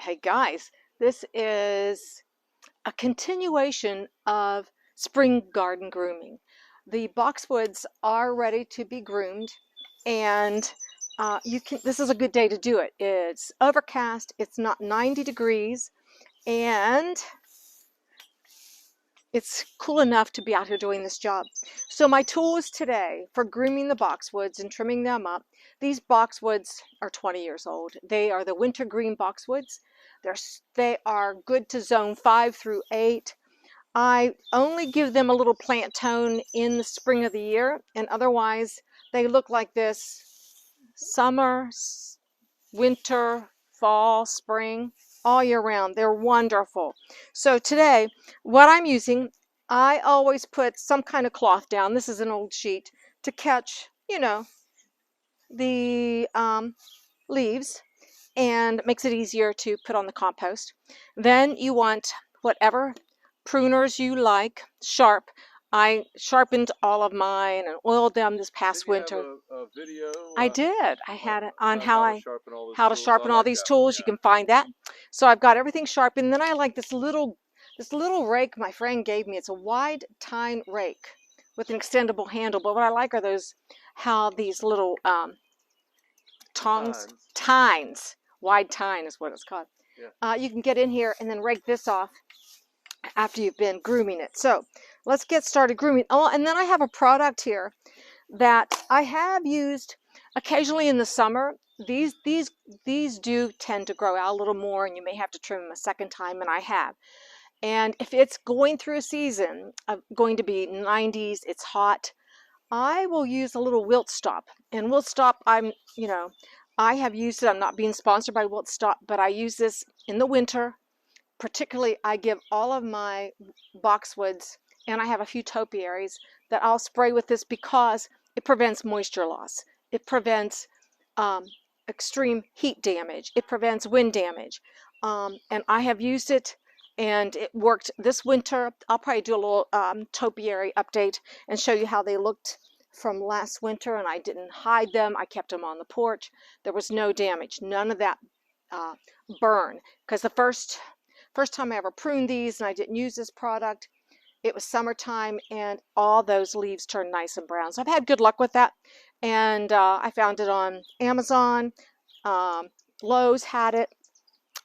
Hey guys, this is a continuation of spring garden grooming. The boxwoods are ready to be groomed, and this is a good day to do it. It's overcast, it's not 90 degrees, and it's cool enough to be out here doing this job. So my tools today for grooming the boxwoods and trimming them up, these boxwoods are 20 years old. They are the wintergreen boxwoods. They are good to zone 5 through 8. I only give them a little plant tone in the spring of the year, and otherwise they look like this summer, winter, fall, spring, all year round. They're wonderful. So today, what I'm using, I always put some kind of cloth down. This is an old sheet to catch, the leaves, and it makes it easier to put on the compost. Then you want whatever pruners you like, sharp. I sharpened all of mine and oiled them this past winter. Have a video? I did. I had it on how to sharpen all these tools. You can find that. So I've got everything sharpened. Then I like this little rake my friend gave me. It's a wide tine rake with an extendable handle. But what I like are how these little tines, wide tine is what it's called. Yeah. You can get in here and then rake this off after you've been grooming it. So let's get started grooming. Oh, and then I have a product here that I have used occasionally in the summer. These do tend to grow out a little more, and you may have to trim them a second time, and I have. And if it's going through a season of going to be 90s, it's hot, I will use a little Wilt stop. And Wilt stop, I have used it. I'm not being sponsored by Wilt stop, but I use this in the winter. Particularly, I give all of my boxwoods, and I have a few topiaries that I'll spray with this because it prevents moisture loss. It prevents extreme heat damage. It prevents wind damage. And I have used it, and it worked this winter. I'll probably do a little topiary update and show you how they looked from last winter, and I didn't hide them. I kept them on the porch. There was no damage, none of that burn, because the first time I ever pruned these and I didn't use this product, it was summertime and all those leaves turned nice and brown. So I've had good luck with that. And I found it on Amazon. Lowe's had it.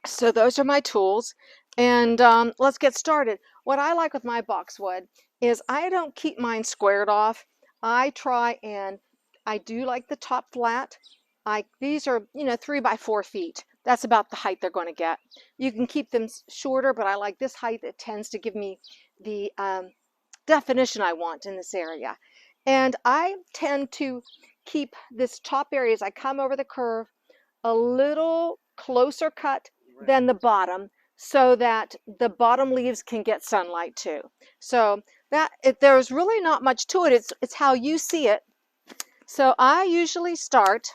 So those are my tools. And let's get started. What I like with my boxwood is I don't keep mine squared off. I try, and I do like the top flat. These are 3 by 4 feet. That's about the height they're going to get. You can keep them shorter, but I like this height. It tends to give me the definition I want in this area. And I tend to keep this top area, as I come over the curve, a little closer cut than the bottom, so that the bottom leaves can get sunlight too. So there's really not much to it. It's how you see it. So I usually start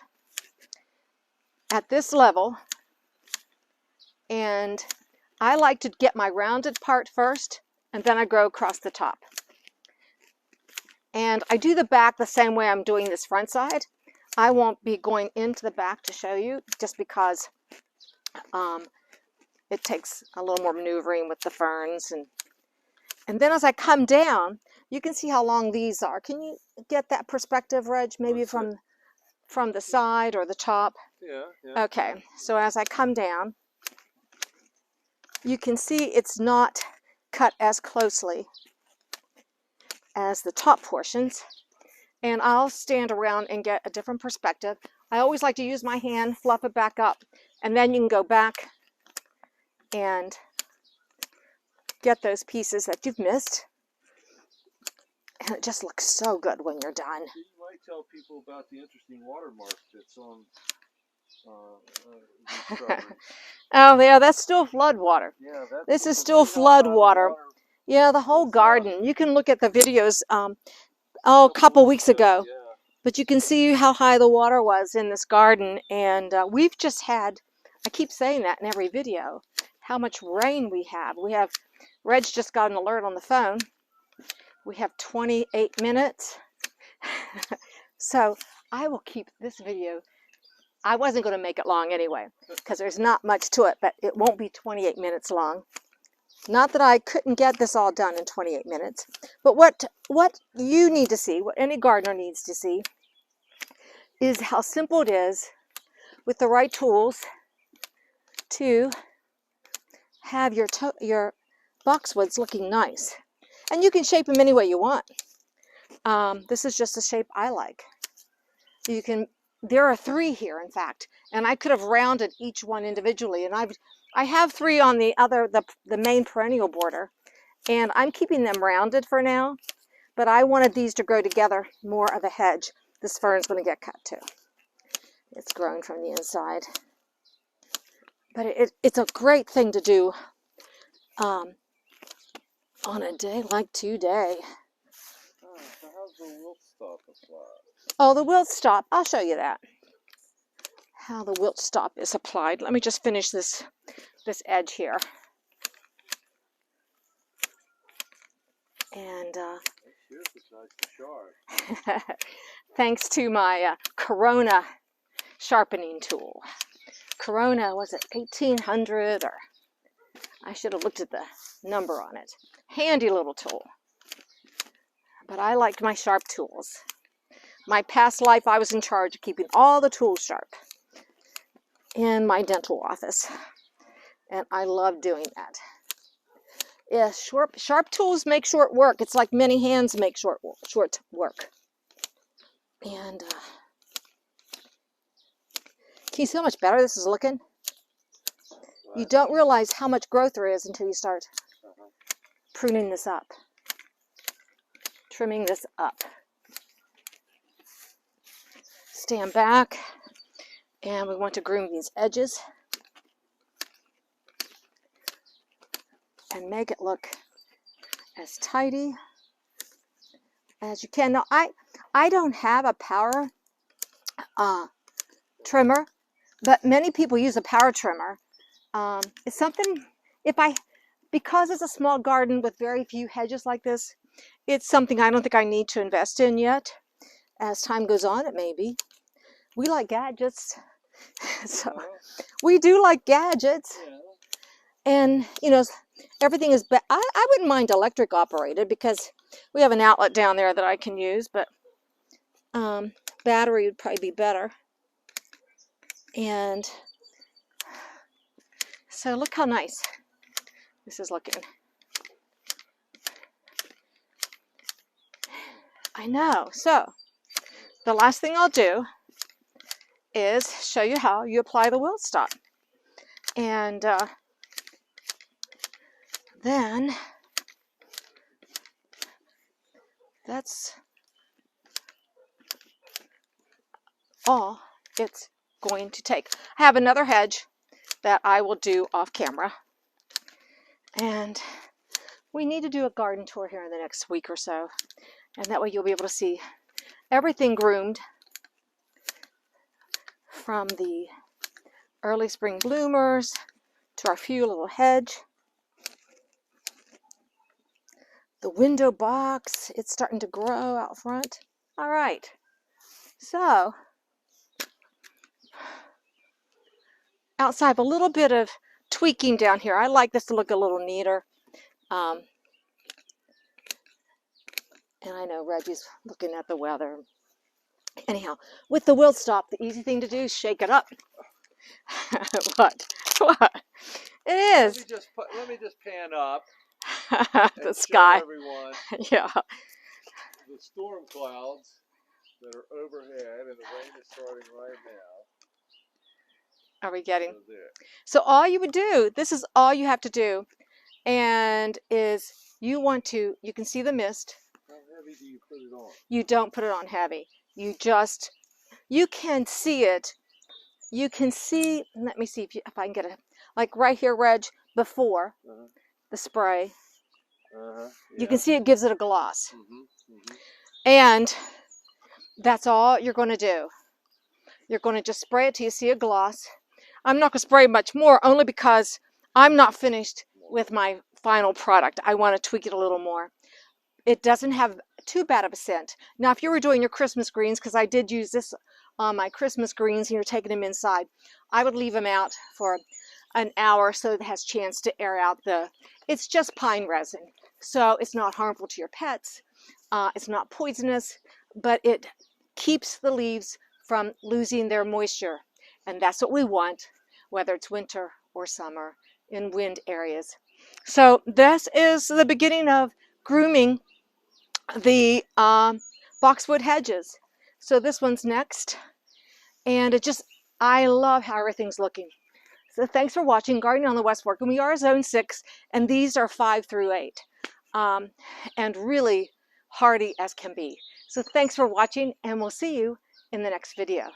at this level, and I like to get my rounded part first, and then I go across the top. And I do the back the same way I'm doing this front side. I won't be going into the back to show you, just because it takes a little more maneuvering with the ferns. And then as I come down, you can see how long these are. Can you get that perspective, Reg? Maybe from the side or the top? Yeah. Okay, so as I come down, you can see it's not cut as closely as the top portions. And I'll stand around and get a different perspective. I always like to use my hand, fluff it back up, and then you can go back and get those pieces that you've missed. And it just looks so good when you're done. You might tell people about the interesting watermark that's on these shrubberies. Oh yeah, that's still flood water. Yeah, this is still flood water. Yeah, the whole garden. You can look at the videos a couple weeks ago. Yeah. But you can see how high the water was in this garden. And we've just had, I keep saying that in every video, how much rain we have. Reg just got an alert on the phone. We have 28 minutes. So I will keep this video I wasn't going to make it long anyway, because there's not much to it, but it won't be 28 minutes long. Not that I couldn't get this all done in 28 minutes, but what you need to see, what any gardener needs to see, is how simple it is with the right tools to have your boxwoods looking nice. And you can shape them any way you want. This is just the shape I like. There are 3 here, in fact, and I could have rounded each one individually, and I have 3 on the main perennial border, and I'm keeping them rounded for now, but I wanted these to grow together more of a hedge. This fern's going to get cut too. It's grown from the inside. But it's a great thing to do on a day like today. Oh, so how's the wilt stop applied? Oh, the wilt stop. I'll show you that. How the wilt stop is applied. Let me just finish this edge here. And thanks to my Corona sharpening tool. Corona, was it 1800, or I should have looked at the number on it. Handy little tool. But I liked my sharp tools. My past life, I was in charge of keeping all the tools sharp in my dental office, and I love doing that. Yeah, sharp tools make short work. It's like many hands make short work. And can you see how much better this is looking? You don't realize how much growth there is until you start pruning this up, trimming this up. Stand back, and we want to groom these edges and make it look as tidy as you can. Now, I don't have a power trimmer, but many people use a power trimmer. It's something, because it's a small garden with very few hedges like this, it's something I don't think I need to invest in yet. As time goes on, it may be. We like gadgets, so we do like gadgets, and you know, everything is. I wouldn't mind electric operated because we have an outlet down there that I can use, but battery would probably be better. And so look how nice this is looking. I know. So the last thing I'll do is show you how you apply the wilt stop. And then that's all it's going to take. I have another hedge that I will do off camera. And we need to do a garden tour here in the next week or so. And that way you'll be able to see everything groomed, from the early spring bloomers to our few little hedge. The window box, it's starting to grow out front. All right, so outside, I have a little bit of tweaking down here. I like this to look a little neater. And I know Reggie's looking at the weather. Anyhow, with the wilt stop, the easy thing to do is shake it up. What? It is. Let me just pan up. The sky. Everyone, yeah. the storm clouds that are overhead, and the rain is starting right now. Are we getting? So all you would do, this is all you have to do, and is you can see the mist. How heavy do you put it on? You don't put it on heavy. You can see it. You can see, let me see if I can get it, like right here, Reg, before the spray. Yeah. You can see it gives it a gloss. And that's all you're going to do. You're going to just spray it till you see a gloss. I'm not going to spray much more, only because I'm not finished with my final product. I want to tweak it a little more. It doesn't have too bad of a scent. Now, if you were doing your Christmas greens, because I did use this on my Christmas greens and you're taking them inside, I would leave them out for an hour so it has a chance to air out it's just pine resin. So it's not harmful to your pets. It's not poisonous, but it keeps the leaves from losing their moisture. And that's what we want, whether it's winter or summer in wind areas. So this is the beginning of grooming the boxwood hedges. So this one's next. And I love how everything's looking. So thanks for watching Gardening on the West Fork. And we are Zone 6, and these are 5 through 8. And really hardy as can be. So thanks for watching, and we'll see you in the next video.